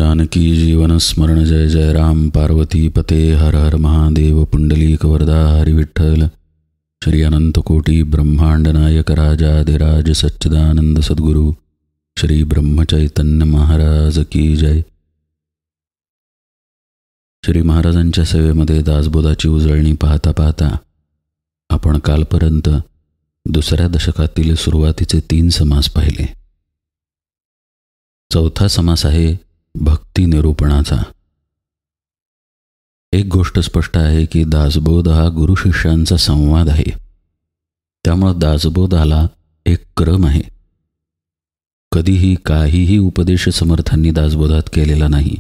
जानकी जीवन स्मरण जय जय राम पार्वती पते हर हर महादेव पुंडलीक वरदा हरि विठ्ठल श्री अनंत कोटी ब्रह्मांड नायक राजाधिराज सच्चिदानंद सद्गुरु श्री ब्रह्मचैतन्य महाराज की जय। श्री महाराजांच्या सेवेमध्ये दासबोधाची उजळणी पाहता पाहता आपण कालपर्यंत दुसऱ्या दशकातील सुरुवातीचे 3 समास पाहिले। चौथा समास आहे भक्ती निरूपणाचा। एक गोष्ट स्पष्ट आहे की दासबोध हा गुरु शिष्यांचा संवाद आहे, त्यामुळे दासबोधाला एक क्रम आहे। कधीही काहीही उपदेश समर्थांनी दासबोधात केलेला नाही।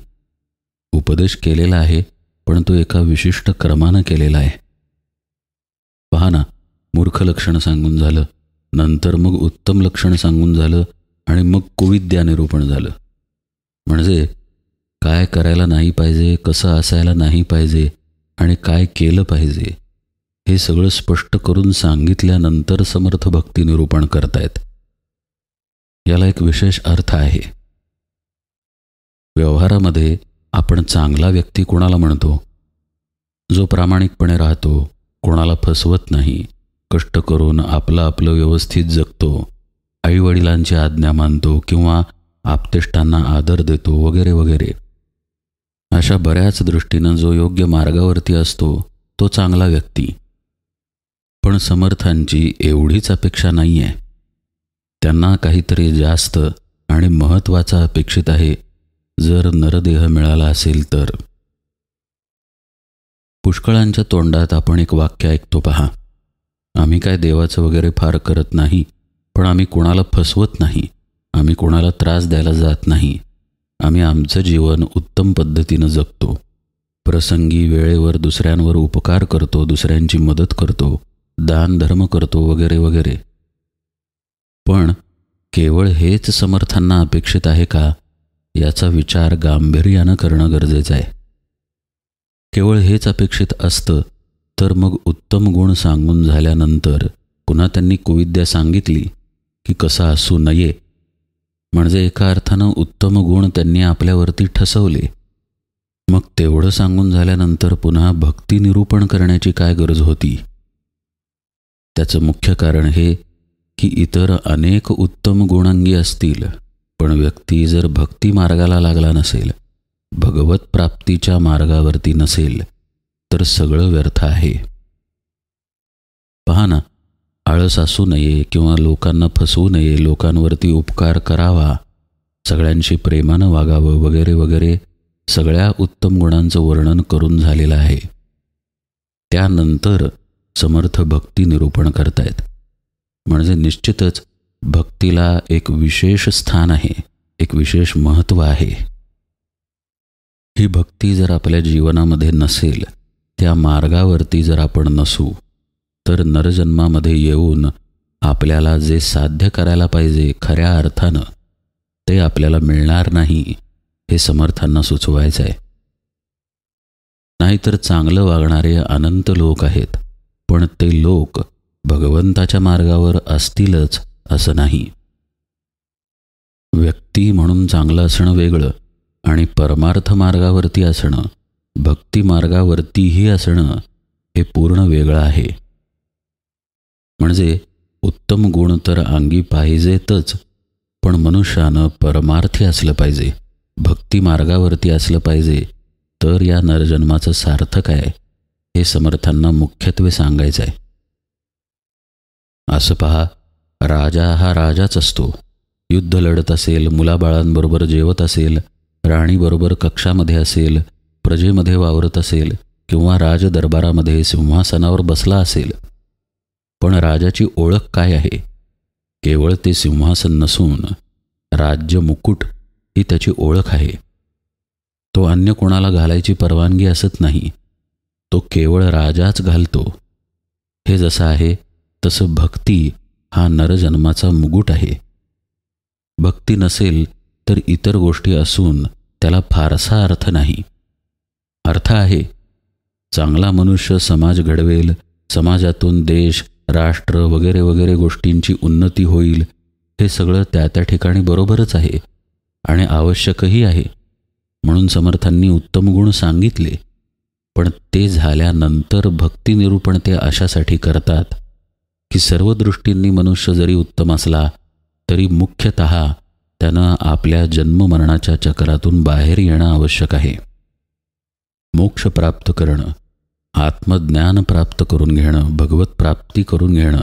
उपदेश केलेला आहे, पण तो एका विशिष्ट क्रमाने केलेला आहे। पहा ना, मूर्ख लक्षण सांगून झालं, नंतर मग उत्तम लक्षण सांगून झालं आणि मग कुविद्या निरूपण झालं। म्हणजे काय करायला नाही पाहिजे, कसं असायला नाही पाहिजे आणि काय केलं पाहिजे हे सगळं स्पष्ट करून सांगितल्यानंतर समर्थ भक्ती निरूपण करतायत। याला एक विशेष अर्थ आहे। व्यवहारामध्ये आपण चांगला व्यक्ती कोणाला म्हणतो? जो प्रामाणिकपणे राहतो, कोणाला फसवत नाही, कष्ट करून आपलं व्यवस्थित जगतो, आईवडिलांची आज्ञा मानतो किंवा आप्तेष्टांना आदर देतो वगैरे वगैरे। अशा बऱ्याच दृष्टीनं जो योग्य मार्गावरती असतो तो चांगला व्यक्ती। पण समर्थांची एवढीच अपेक्षा नाही आहे। त्यांना काहीतरी जास्त आणि महत्त्वाचं अपेक्षित आहे। जर नरदेह मिळाला असेल तर पुष्कळांच्या तोंडात आपण एक वाक्य ऐकतो पहा, आम्ही काय देवाचं वगैरे फार करत नाही, पण आम्ही कोणाला फसवत नाही, आम्ही कोणाला त्रास द्यायला जात नाही, आम्ही आमचं जीवन उत्तम पद्धतीनं जगतो, प्रसंगी वेळेवर दुसऱ्यांवर उपकार करतो, दुसऱ्यांची मदत करतो, दान धर्म करतो वगैरे वगैरे। पण केवळ हेच समर्थांना अपेक्षित आहे का, याचा विचार गांभीर्यानं करणं गरजेचं आहे। केवळ हेच अपेक्षित असतं तर मग उत्तम गुण सांगून झाल्यानंतर पुन्हा त्यांनी कुविद्या सांगितली की कसं असू नये, म्हणजे एका अर्थानं उत्तम गुण त्यांनी आपल्यावरती ठसवले। मग तेवढं सांगून झाल्यानंतर पुन्हा भक्ती निरूपण करण्याची काय गरज होती? त्याचं मुख्य कारण हे की इतर अनेक उत्तम गुणांगी असतील, पण व्यक्ती जर भक्ती मार्गाला लागला नसेल, भगवत प्राप्तीच्या मार्गावरती नसेल, तर सगळं व्यर्थ आहे। पहा ना, आळस असू नये किंवा लोकांना फसवू नये, लोकांवरती उपकार करावा, सगळ्यांशी प्रेमानं वागावं वगैरे वगैरे सगळ्या उत्तम गुणांचं वर्णन करून झालेलं आहे। त्यानंतर समर्थ भक्ती निरूपण करतायत, म्हणजे निश्चितच भक्तीला एक विशेष स्थान आहे, एक विशेष महत्त्व आहे। ही भक्ती जर आपल्या जीवनामध्ये नसेल, त्या मार्गावरती जर आपण नसू, तर नरजन्मामध्ये येऊन आपल्याला जे साध्य करायला पाहिजे खऱ्या अर्थानं ते आपल्याला मिळणार नाही, हे समर्थांना सुचवायचं आहे। नाहीतर चांगलं वागणारे अनंत लोक आहेत, पण ते लोक भगवंताच्या मार्गावर असतीलच असं नाही। व्यक्ती म्हणून चांगलं असणं वेगळं आणि परमार्थ मार्गावरती असणं, भक्ती मार्गावरतीही असणं हे पूर्ण वेगळं आहे। म्हणजे उत्तम गुण तर अंगी पाहिजेतच, पण मनुष्यानं परमार्थी असलं पाहिजे, भक्ती मार्गावरती असलं पाहिजे, तर या नरजन्माचं सार्थक आहे, हे समर्थांना मुख्यत्वे सांगायचं आहे। असं पहा, राजा हा राजाच असतो। युद्ध लढत असेल, मुलाबाळांबरोबर जेवत असेल, राणीबरोबर कक्षामध्ये असेल, प्रजेमध्ये वावरत असेल किंवा राजदरबारामध्ये सिंहासनावर बसला असेल, पण राजाची ओळख काय आहे? केवळ ते सिंहासन नसून राज्य मुकुट ही त्याची ओळख आहे। तो अन्य कोणाला घालायची परवानगी असत नाही, तो केवळ राजाच घालतो। हे जसं आहे तसं भक्ती हा नरजन्माचा मुकुट आहे। भक्ती नसेल तर इतर गोष्टी असून त्याला फारसा अर्थ नाही। अर्थ आहे, चांगला मनुष्य समाज घडवेल, समाजातून देश, राष्ट्र वगैरे वगैरे गोष्टींची उन्नती होईल, हे सगळं त्या त्या ठिकाणी बरोबरच आहे आणि आवश्यकही आहे। म्हणून समर्थांनी उत्तम गुण सांगितले, पण ते झाल्यानंतर भक्तिनिरूपण ते अशासाठी करतात की सर्व दृष्टींनी मनुष्य जरी उत्तम असला तरी मुख्यतः त्यानं आपल्या जन्ममरणाच्या चक्रातून बाहेर येणं आवश्यक आहे. मोक्ष प्राप्त करणं, आत्मज्ञान प्राप्त करून घेणं, भगवत प्राप्ती करून घेणं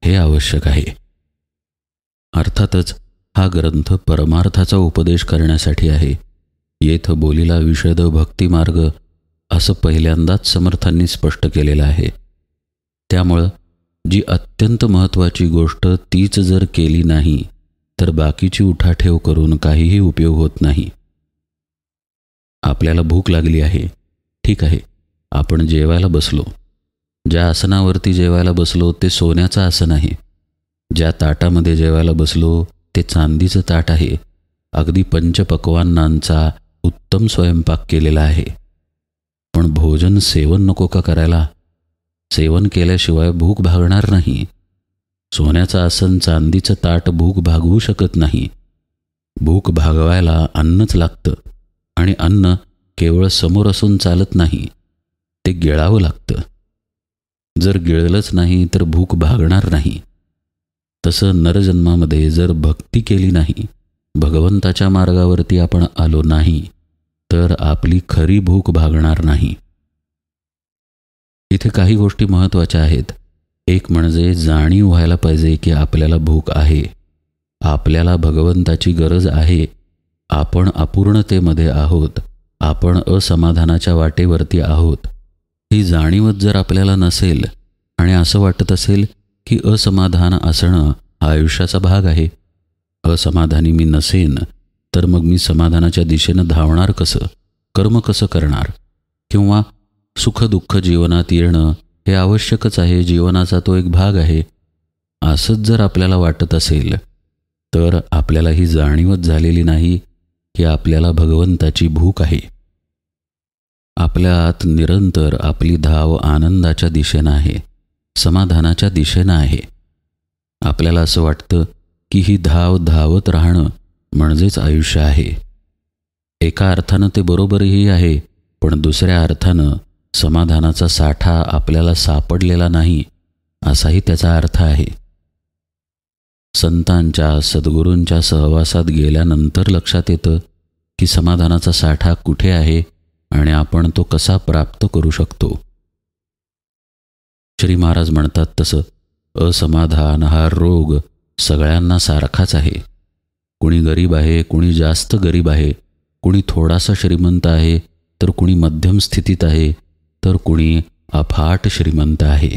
हे आवश्यक आहे. अर्थातच हा ग्रंथ परमार्थाचा उपदेश करण्यासाठी आहे. येथ बोलीला विशद भक्तिमार्ग असं पहिल्यांदाच समर्थांनी स्पष्ट केलेलं आहे. त्यामुळं जी अत्यंत महत्त्वाची गोष्ट तीच जर केली नाही तर बाकीची उठाठेव करून काहीही उपयोग होत नाही. आपल्याला भूक लागली आहे, ठीक आहे, आपण जेवायला बसलो. ज्या आसनावरती जेवायला बसलो ते सोन्याचं आसन आहे. ज्या ताटामध्ये जेवायला बसलो ते चांदीचं ताट आहे. अगदी पंचपक्वान्नांचा उत्तम स्वयंपाक केलेला आहे. पण भोजन सेवन नको का करायला? सेवन केल्याशिवाय भूक भागणार नाही. सोन्याचं आसन, चांदीचं ताट भूक भागवू शकत नाही. भूक भागवायला अन्नच लागतं आणि अन्न केवळ समोर असून चालत नाही, ते गिळावं लागतं. जर गिळलंच नाही तर भूक भागणार नाही. तसं नरजन्मामध्ये जर भक्ती केली नाही, भगवंताच्या मार्गावरती आपण आलो नाही, तर आपली खरी भूक भागणार नाही. इथे काही गोष्टी महत्त्वाच्या आहेत. एक म्हणजे जाणीव व्हायला पाहिजे की आपल्याला भूक आहे, आपल्याला भगवंताची गरज आहे, आपण अपूर्णतेमध्ये आहोत, आपण असमाधानाच्या वाटेवरती आहोत. ही जाणीवच जर आपल्याला नसेल आणि असं वाटत असेल की असमाधान असणं हा आयुष्याचा भाग आहे, असमाधानी मी नसेन तर मग मी समाधानाच्या दिशेनं धावणार कसं, कर्म कसं करणार, किंवा सुखदुःख जीवनात येणं हे आवश्यकच आहे, जीवनाचा तो एक भाग आहे, असंच जर आपल्याला वाटत असेल तर आपल्याला ही जाणीवच झालेली नाही की आपल्याला भगवंताची भूक आहे. आपल्या आत निरंतर आपली धाव आनंदाच्या दिशेनं आहे, समाधानाच्या दिशेनं आहे. आपल्याला असं वाटतं की ही धाव धावत राहणं म्हणजेच आयुष्य आहे. एका अर्थानं ते बरोबरही आहे, पण दुसऱ्या अर्थानं समाधानाचा साठा आपल्याला सापडलेला नाही असाही त्याचा अर्थ आहे. संतांच्या, सद्गुरूंच्या सहवासात गेल्यानंतर लक्षात येतं की समाधानाचा साठा कुठे आहे आणि आपण तो कसा प्राप्त करू शकतो. श्री महाराज म्हणतात तसं असमाधान हा रोग सगळ्यांना सारखाच आहे. कुणी गरीब आहे, कुणी जास्त गरीब आहे, कुणी थोडासा श्रीमंत आहे, तर कुणी मध्यम स्थितीत आहे, तर कुणी अफाट श्रीमंत आहे.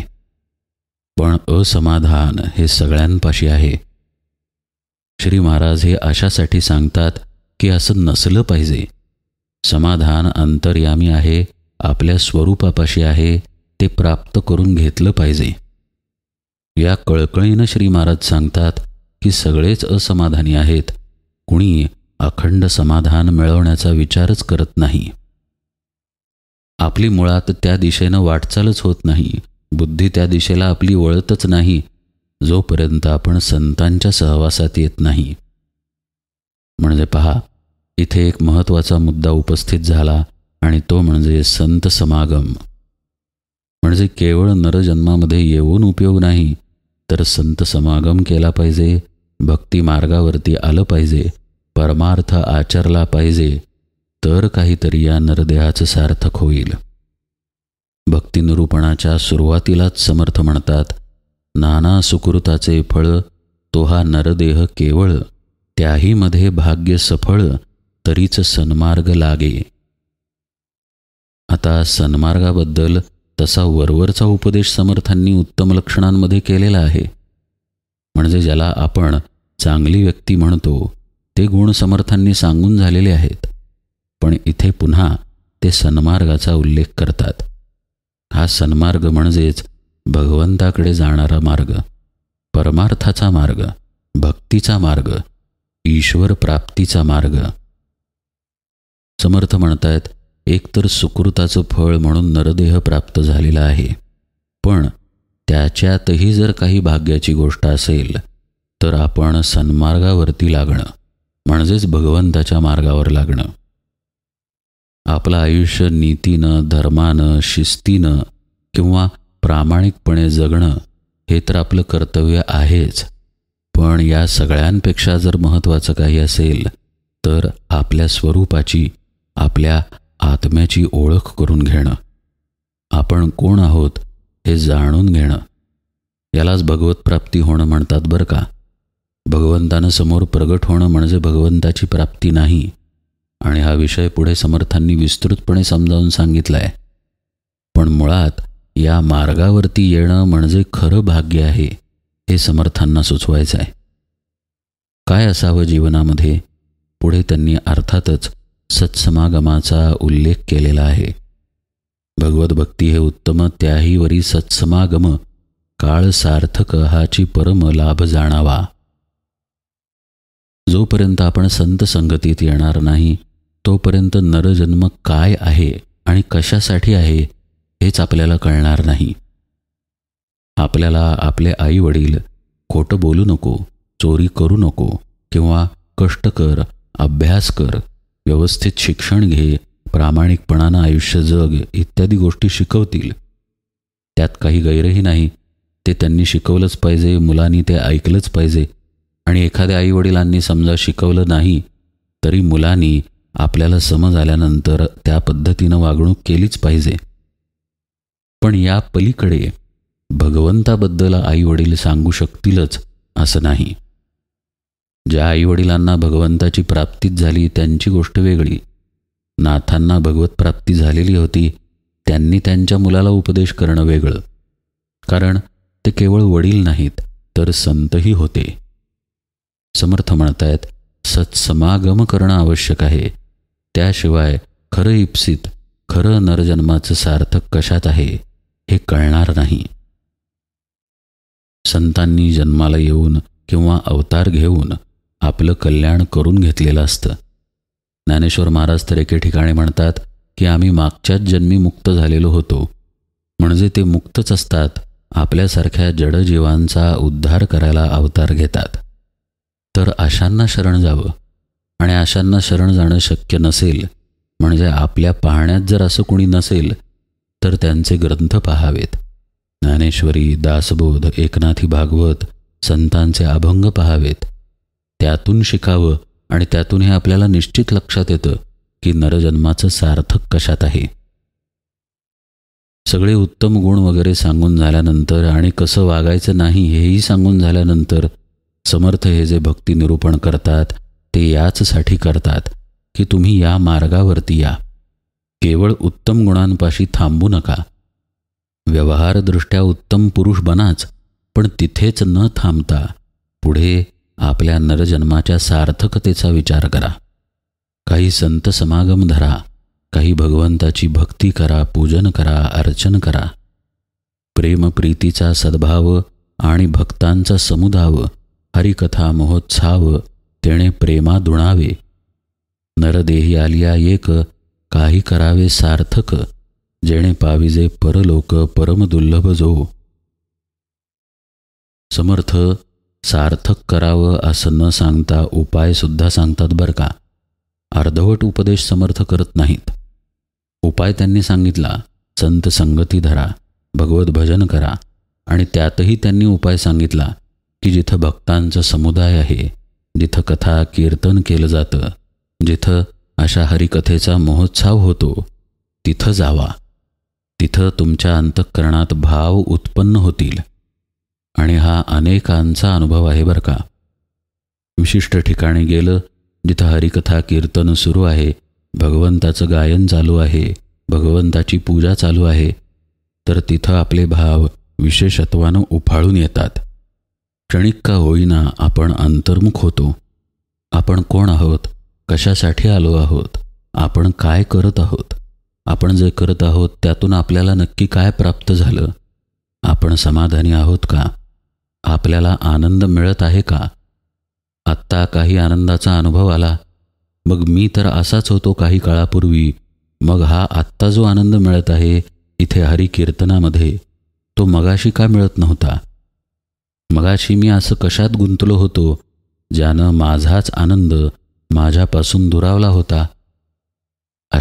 पण असमाधान हे सगळ्यांपाशी आहे. श्री महाराज हे अशासाठी सांगतात की असं नसलं पाहिजे. समाधान अंतर्यामी आहे, आपल्या स्वरूपापाशी आहे, ते प्राप्त करून घेतलं पाहिजे. या कळकळीनं श्री महाराज सांगतात की सगळेच असमाधानी आहेत, कुणी अखंड समाधान मिळवण्याचा विचारच करत नाही. आपली मुळात त्या दिशेनं वाटचालच होत नाही, बुद्धी त्या दिशेला आपली वळतच नाही, जोपर्यंत आपण संतांच्या सहवासात येत नाही. म्हणजे पहा, इथे एक महत्त्वाचा मुद्दा उपस्थित झाला आणि तो म्हणजे संत समागम. म्हणजे केवळ नरजन्मामध्ये येऊन उपयोग नाही, तर संत समागम केला पाहिजे, भक्ती मार्गावरती आलं पाहिजे, परमार्थ आचरला पाहिजे, तर काहीतरी या नरदेहाचं सार्थक होईल. भक्तिनिरूपणाच्या सुरुवातीलाच समर्थ म्हणतात, नाना सुकृताचे फळ तो हा नरदेह केवळ, त्याही मध्ये भाग्य सफळ, तरीच सन्मार्ग लागे. आता सन्मार्गाबद्दल तसा वरवरचा उपदेश समर्थांनी उत्तम लक्षणांमध्ये केलेला आहे. म्हणजे ज्याला आपण चांगली व्यक्ती म्हणतो ते गुण समर्थांनी सांगून झालेले आहेत. पण इथे पुन्हा ते सन्मार्गाचा उल्लेख करतात. हा सन्मार्ग म्हणजेच भगवंताकडे जाणारा मार्ग, परमार्थाचा मार्ग, भक्तीचा मार्ग, ईश्वर प्राप्तीचा मार्ग. समर्थ म्हणतायत, एकतर सुकृताचं फळ म्हणून नरदेह प्राप्त झालेला आहे, पण त्याच्यातही जर काही भाग्याची गोष्ट असेल तर आपण सन्मार्गावरती लागणं म्हणजेच भगवंताच्या मार्गावर लागणं. आपलं आयुष्य नीतीनं, धर्मानं, शिस्तीनं किंवा प्रामाणिकपणे जगणं हे तर आपलं कर्तव्य आहेच. पण या सगळ्यांपेक्षा जर महत्त्वाचं काही असेल तर आपल्या स्वरूपाची, आपल्या आत्म्याची ओळख करून घेणं, आपण कोण आहोत हे जाणून घेणं. यालाच भगवत प्राप्ती होणं म्हणतात बरं का. भगवंतानं समोर प्रगट होणं म्हणजे भगवंताची प्राप्ती नाही. आणि हा विषय पुढे समर्थांनी विस्तृतपणे समजावून सांगितला आहे. पण मुळात या मार्गावरती येणं म्हणजे खरं भाग्य आहे हे समर्थांना सुचवायचं आहे. काय असावं जीवनामध्ये? पुढे त्यांनी अर्थातच सत्समागमाचा उल्लेख केलेला आहे. भगवत भक्ती हे उत्तम, त्याहीवरी सत्समागम काळ सार्थक हाची परम लाभ जाणावा. जोपर्यंत आपण संत संगतीत येणार नाही तोपर्यंत नरजन्म काय आहे आणि कशासाठी आहे हेच आपल्याला कळणार नाही. आपल्याला आपले आई वडील खोटं बोलू नको, चोरी करू नको किंवा कष्ट कर, अभ्यास कर, व्यवस्थित शिक्षण घे, प्रामाणिकपणानं आयुष्य जग इत्यादी गोष्टी शिकवतील. त्यात काही गैरही नाही. ते त्यांनी शिकवलंच पाहिजे, मुलांनी ते ऐकलंच पाहिजे. आणि एखाद्या आईवडिलांनी समजा शिकवलं नाही तरी मुलांनी आपल्याला समज आल्यानंतर त्या पद्धतीनं वागणूक केलीच पाहिजे. पण या पलीकडे भगवंताबद्दल आईवडील सांगू शकतीलच असं नाही. ज्या आईवडिलांना भगवंताची प्राप्तीच झाली त्यांची गोष्ट वेगळी. नाथांना भगवत प्राप्ती झालेली होती, त्यांनी त्यांच्या मुलाला उपदेश करणं वेगळं. कारण ते केवळ वडील नाहीत तर संतही होते. समर्थ म्हणतायत सत्समागम करणं आवश्यक आहे. त्याशिवाय खरं इप्सित, खरं नरजन्माचं सार्थक कशात आहे हे कळणार नाही. संतांनी जन्माला येऊन किंवा अवतार घेऊन आपलं कल्याण करून घेतलेलं असतं. ज्ञानेश्वर महाराज तर एके ठिकाणी म्हणतात की आम्ही मागच्याच जन्मी मुक्त झालेलो होतो. म्हणजे ते मुक्तच असतात, आपल्यासारख्या जडजीवांचा उद्धार करायला अवतार घेतात. तर अशांना शरण जावं. आणि अशांना शरण जाणं शक्य नसेल म्हणजे आपल्या पाहण्यात जर असं कोणी नसेल तर त्यांचे ग्रंथ पाहावेत. ज्ञानेश्वरी, दासबोध, एकनाथी भागवत, संतांचे अभंग पाहावेत. त्यातून शिकावं आणि त्यातून हे आपल्याला निश्चित लक्षात येतं की नरजन्माचं सार्थक कशात आहे. सगळे उत्तम गुण वगैरे सांगून झाल्यानंतर आणि कसं वागायचं नाही हेही सांगून झाल्यानंतर समर्थ हे जे भक्ती निरूपण करतात ते याचसाठी करतात की तुम्ही या मार्गावरती या. केवळ उत्तम गुणांपाशी थांबू नका. व्यवहारदृष्ट्या उत्तम पुरुष बनाच, पण तिथेच न थांबता पुढे आपल्या नरजन्माच्या सार्थकतेचा विचार करा. काही संत समागम धरा, काही भगवंताची भक्ती करा, पूजन करा, अर्चन करा. प्रेमप्रीतीचा सद्भाव आणि भक्तांचा समुदाव, हरिकथा महोत्साव तेणे प्रेमा दुणावे. नरदेही आलिया एक, काही करावे सार्थक, जेणे पाविजे परलोक परमदुर्लभ जो. समर्थ सार्थक करावं असं न सांगता उपायसुद्धा सांगतात बरं का. अर्धवट उपदेश समर्थ करत नाहीत. उपाय त्यांनी सांगितला, संत संगती धरा, भगवत भजन करा. आणि त्यातही त्यांनी उपाय सांगितला की जिथं भक्तांचा समुदाय आहे, जिथं कथा कीर्तन केलं जातं, जिथं अशा हरिकथेचा महोत्सव होतो तिथं जावा. तिथं तुमच्या अंतःकरणात भाव उत्पन्न होतील. आणि हा अनेकांचा अनुभव आहे बरं का. विशिष्ट ठिकाणी गेलं जिथं हरिकथा कीर्तन सुरू आहे, भगवंताचं गायन चालू आहे, भगवंताची पूजा चालू आहे, तर तिथं आपले भाव विशेषत्वानं उफाळून येतात. क्षणिक का होईना आपण अंतर्मुख होतो. आपण कोण आहोत, कशासाठी आलो आहोत, आपण काय करत आहोत, आपण जे करत आहोत त्यातून आपल्याला नक्की काय प्राप्त झालं, आपण समाधानी आहोत का, आपल्याला आनंद मिळत आहे का. आत्ता काही आनंदाचा अनुभव आला, मग मी तर असाच होतो काही काळापूर्वी, मग हा आत्ता जो आनंद मिळत आहे इथे हरिकीर्तनामध्ये तो मगाशी का मिळत नव्हता. मगाशी मी असं कशात गुंतलो होतो ज्यानं माझाच आनंद माझ्यापासून दुरावला होता.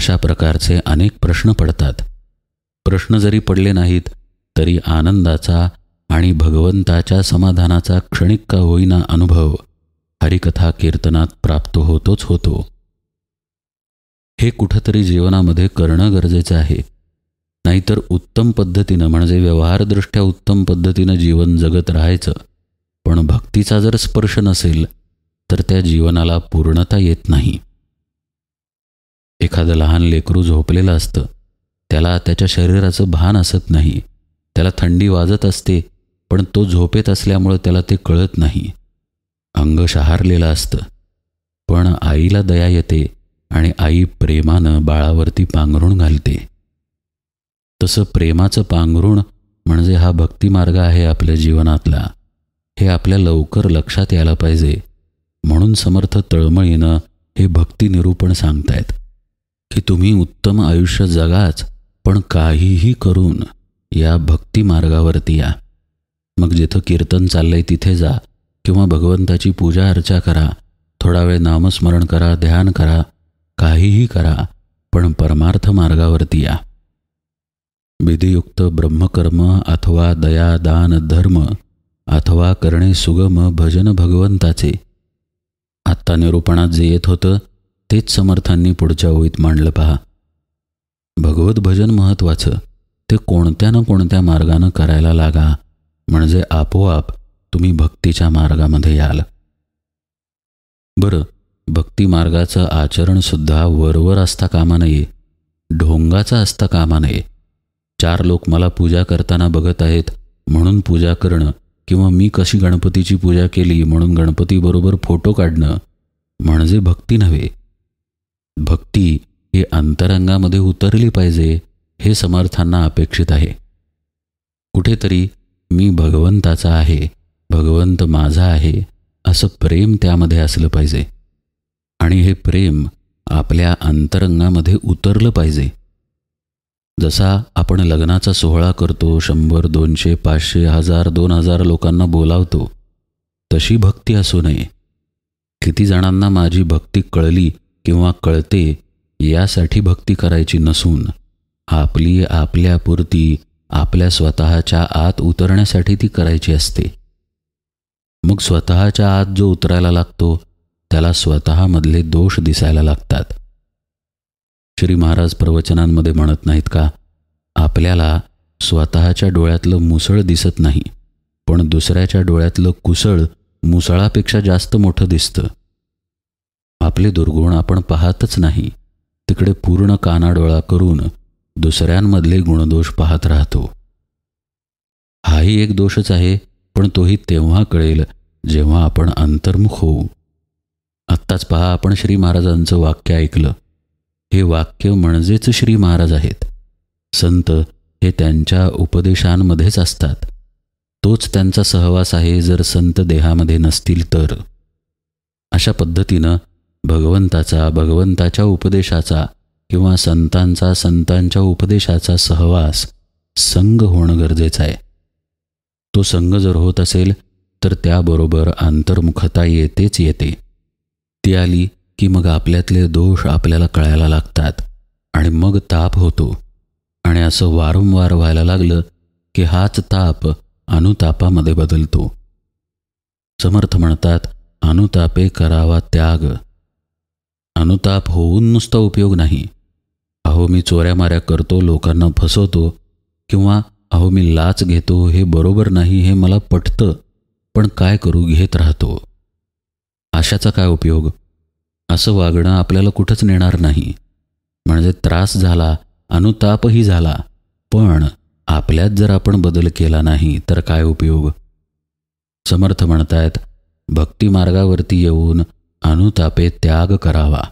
अशा प्रकारचे अनेक प्रश्न पडतात. प्रश्न जरी पडले नाहीत तरी आनंदाचा आणि भगवंताच्या समाधानाचा क्षणिक का होईना अनुभव हरिकथा कीर्तनात प्राप्त होतोच होतो. हे कुठंतरी जीवनामध्ये करणं गरजेचं आहे. नाहीतर उत्तम पद्धतीनं म्हणजे व्यवहारदृष्ट्या उत्तम पद्धतीनं जीवन जगत राहायचं, पण भक्तीचा जर स्पर्श नसेल तर त्या जीवनाला पूर्णता येत नाही. एखादं लहान लेकरू झोपलेलं असतं, त्याला त्याच्या शरीराचं भान असत नाही. त्याला थंडी वाजत असते, पण तो झोपेत असल्यामुळं त्याला ते कळत नाही. अंग शहारलेलं असतं, पण आईला दया येते आणि आई प्रेमानं बाळावरती पांघरूण घालते. तसं प्रेमाचं पांघरूण म्हणजे हा भक्तिमार्ग आहे आपल्या जीवनातला. हे आपल्या लवकर लक्षात यायला पाहिजे. म्हणून समर्थ तळमळीनं हे भक्ती निरूपण सांगतायत की तुम्ही उत्तम आयुष्य जगाच, पण काहीही करून या भक्तिमार्गावरती या. मग जिथं कीर्तन चाललंय तिथे जा, किंवा भगवंताची पूजा अर्चा करा, थोडा वेळ नामस्मरण करा, ध्यान करा, काहीही करा, पण परमार्थ मार्गावरती या. विधियुक्त ब्रह्मकर्म अथवा दया दान धर्म अथवा करणे सुगम भजन भगवंताचे. आत्ता निरूपणात जे येत होतं तेच समर्थांनी पुढच्या ओळीत मांडलं पहा. भगवत भजन महत्त्वाचं, ते कोणत्या ना कोणत्या मार्गानं करायला लागा, म्हणजे आपोआप तुम्ही भक्तीच्या मार्गामध्ये याल. बरं, भक्तिमार्गाचं आचरणसुद्धा वरवर असता कामा नये, ढोंगाचा असता कामा नये. 4 लोक मला पूजा करताना बघत आहेत म्हणून पूजा करणं, किंवा मी कशी गणपतीची पूजा केली म्हणून गणपतीबरोबर फोटो काढणं म्हणजे भक्ती नव्हे. भक्ती ही अंतरंगामध्ये उतरली पाहिजे, हे समर्थांना अपेक्षित आहे. कुठेतरी मी भगवंताचा आहे, भगवंत माझा आहे असं प्रेम त्यामध्ये असलं पाहिजे. आणि हे प्रेम आपल्या अंतरंगामध्ये उतरलं पाहिजे. जसा आपण लग्नाचा सोहळा करतो, 100, 200, 500, 1000, 2000 लोकांना बोलावतो, तशी भक्ती असू नये. किती जणांना माझी भक्ती कळली किंवा कळते यासाठी भक्ती करायची नसून आपली आपल्यापुरती आपल्या स्वतःच्या आत उतरण्यासाठी ती करायची असते. मग स्वतःच्या आत जो उतरायला लागतो त्याला स्वतःमधले दोष दिसायला लागतात. श्री महाराज प्रवचनांमध्ये म्हणत नाहीत का, आपल्याला स्वतःच्या डोळ्यातलं मुसळ दिसत नाही, पण दुसऱ्याच्या डोळ्यातलं कुसळ मुसळापेक्षा जास्त मोठं दिसतं. आपले दुर्गुण आपण पाहतच नाही, तिकडे पूर्ण कानाडोळा करून दुसऱ्यांमधले गुणदोष पाहत राहतो. हाही एक दोषच आहे, पण तोही तेव्हा कळेल जेव्हा आपण अंतर्मुख होऊ. आत्ताच पहा, आपण श्री महाराजांचं वाक्य ऐकलं. हे वाक्य म्हणजेच श्री महाराज आहेत. संत हे त्यांच्या उपदेशांमध्येच असतात. तोच त्यांचा सहवास आहे जर संत देहामध्ये नसतील तर. अशा पद्धतीनं भगवंताचा, भगवंताच्या उपदेशाचा किंवा संतांचा, संतांच्या उपदेशाचा सहवास, संग होणं गरजेचं आहे. तो संग जर होत असेल तर त्याबरोबर अंतर्मुखता येतेच येते. ती आली की मग आपल्यातले दोष आपल्याला कळायला लागतात आणि मग ताप होतो. आणि असं वारंवार व्हायला लागलं की हाच ताप अनुतापामध्ये बदलतो. समर्थ म्हणतात, अनुतापे करावा त्याग. अनुताप होऊन नुसता उपयोग नाही. अहो मी चोऱ्यामाऱ्या करतो, लोकांना फसवतो, किंवा अहो मी लाच घेतो, हे बरोबर नाही, हे मला पटतं, पण काय करू, घेत राहतो. अशाचा काय उपयोग? असं वागणं आपल्याला कुठंच नेणार नाही. म्हणजे त्रास झाला, अनुतापही झाला, पण आपल्यात जर आपण बदल केला नाही तर काय उपयोग? समर्थ म्हणतायत, भक्तिमार्गावरती येऊन अनुतापे त्याग करावा.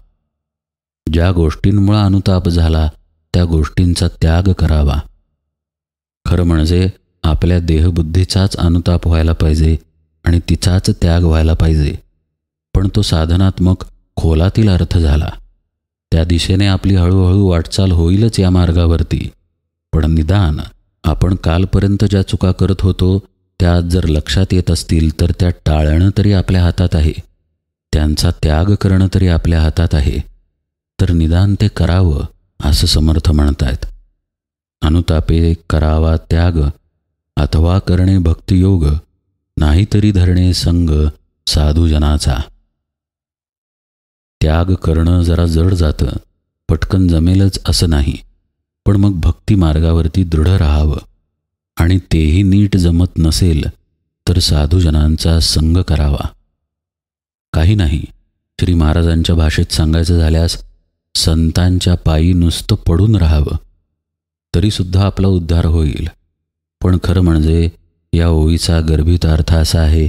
ज्या गोष्टींमुळे अनुताप झाला त्या गोष्टींचा त्याग करावा. खरं म्हणजे आपल्या देहबुद्धीचाच अनुताप व्हायला पाहिजे आणि तिचाच त्याग व्हायला पाहिजे. पण तो साधनात्मक खोलातील अर्थ झाला. त्या दिशेने आपली हळूहळू वाटचाल होईलच या मार्गावरती. पण निदान आपण कालपर्यंत ज्या चुका करत होतो त्या जर लक्षात येत असतील तर त्या टाळणं तरी आपल्या हातात आहे, त्यांचा त्याग करणं तरी आपल्या हातात आहे. तर निदान ते करावं असं समर्थ म्हणतायत. अनुतापे करावा त्याग, अथवा करणे भक्तियोग, नाहीतरी धरणे संग साधुजनाचा. त्याग करणं जरा जड जातं, पटकन जमेलच असं नाही. पण मग भक्ती मार्गावरती दृढ राहावं, आणि तेही नीट जमत नसेल तर साधुजनांचा संग करावा. काही नाही, श्री महाराजांच्या भाषेत सांगायचं झाल्यास संतांच्या पायी नुसतं पडून राहावं, तरीसुद्धा आपला उद्धार होईल. पण खरं म्हणजे या ओळीचा गर्भित अर्थ असा आहे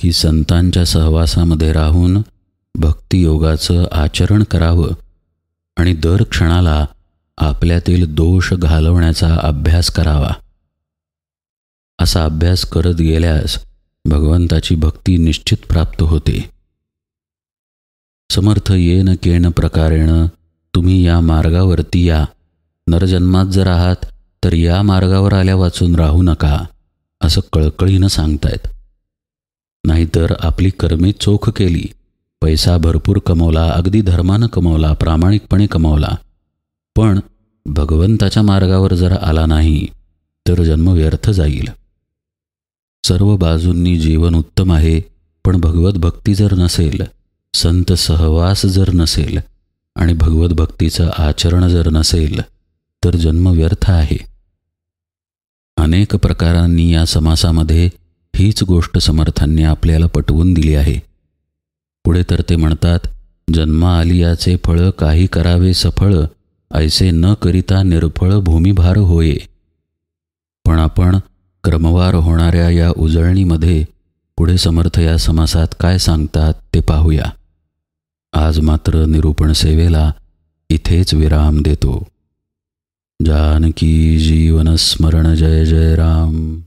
की संतांच्या सहवासामध्ये राहून भक्तियोगाचं आचरण करावं आणि दर क्षणाला आपल्यातील दोष घालवण्याचा अभ्यास करावा. असा अभ्यास करत गेल्यास भगवंताची भक्ती निश्चित प्राप्त होते. समर्थ येन केन प्रकारेण तुम्ही या मार्गावरती या. नरजन्मात जर आहात तर या मार्गावर आल्या वाचून राहू नका, असं कळकळीनं सांगतायत. नाहीतर आपली कर्मे चोख केली, पैसा भरपूर कमवला, अगदी धर्मानं कमवला, प्रामाणिकपणे कमवला, पण भगवंताच्या मार्गावर जर आला नाही तर जन्म व्यर्थ जाईल. सर्व बाजूंनी जीवन उत्तम आहे, पण भगवत भक्ती जर नसेल, संत सहवास जर नसेल आणि भगवत भक्तीचं आचरण जर नसेल तर जन्म व्यर्थ आहे. अनेक प्रकारांनी या समासामध्ये हीच गोष्ट समर्थांनी आपल्याला पटवून दिली आहे. पुढे तर ते म्हणतात, जन्मा आलियाचे फळ काही करावे सफळ, ऐसे न करिता निर्फळ भूमिभार होये. पण आपण क्रमवार होणाऱ्या या उजळणीमध्ये पुढे समर्थ या समासात काय सांगतात ते पाहूया. आज मात्र निरूपण सेवेला इथेच विराम देतो. जानकी जीवन स्मरण जय जय राम.